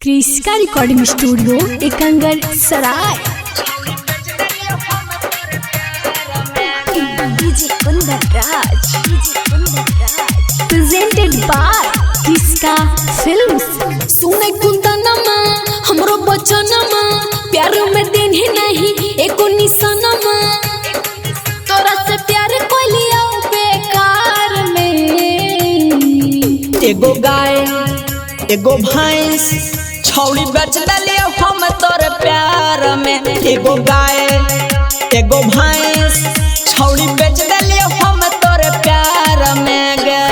क्रिस्का recording studio Ekangar Sarai. DJ Kundan Raj presented by Kriska films. सुने कुंदनमा हमरो बचनमा प्यार में दिन ही नहीं एको निशानमा तोरा से प्यार कोई लिया बेकार में। एगो गाय एगो भैंस छौड़ी बेच दलियो हम तोरे प्यार में। एगो गाय एगो भैंस छौड़ी बेच दलियो हम तोरे प्यार में गे।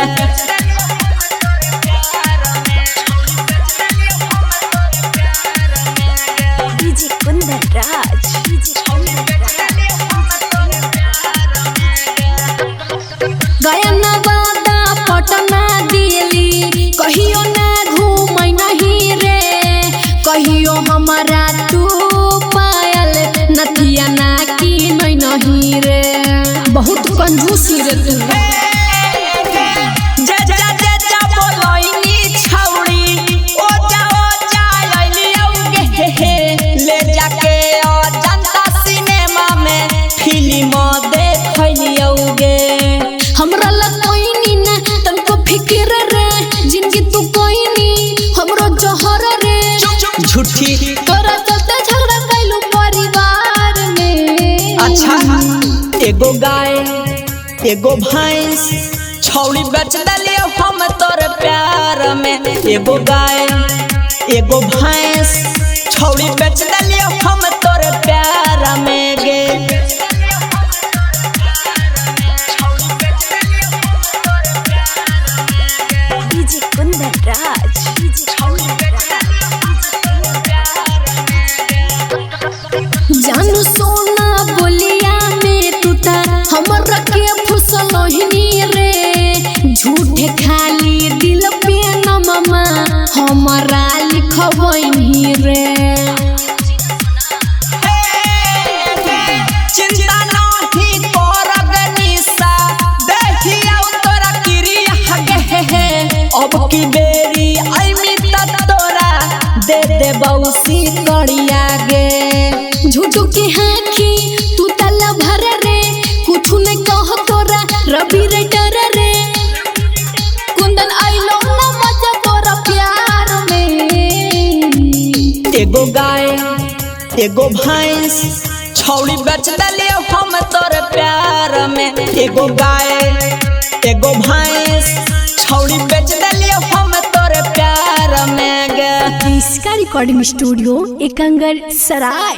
डीजे कुंदन राज गया नवादा पटना दिल्ली कहियो ना घूमै नहीं रे कहियो हमारा तू पायल नथिया ना की नहीं रे। बहुत कंजूसी रे तू। ले जाके जनता सिनेमा में फिल्म देखलियोगे। हमरा लग कोई नी ना तनको फिक्र रे जिंदगी तू कोई नी हमरो जहर रे। झूठी तोरा चलते झगड़ा कैलू परिवार में। अच्छा एगो गाय एगो भैंस छौड़ी बेच दलियो हम तोरे प्यार में। एगो गाय एगो भैंस छौड़ी बेच दलियो हम तोरे प्यार में गे। डीजे कुंदन राज जानू सोना बोलिया में तू ता हमर के फुसलहिनी रे। झूठे खाली दिल पे नममा हमरा लिखबैनी रे। चिंता नहीं करब निशा देखियो तोरा क्रिया गे। अब की बेरी आइमी त तोरा दे दे बौसी कड़िया गे। झूठू की हाखी तू तला भर रे कुछ नहीं कह तोरा रवि राइटर रे। कुंदन आइलो ना मजा तोरा प्यार में। एगो गाय एगो भैंस छौड़ी बेच दलियो हम तोरे प्यार में। एगो गाय एगो भैंस छौड़ी बेच दलियो हम तोरे प्यार में गे। क्रिस्का रिकॉर्डिंग स्टूडियो एकंगर सराय।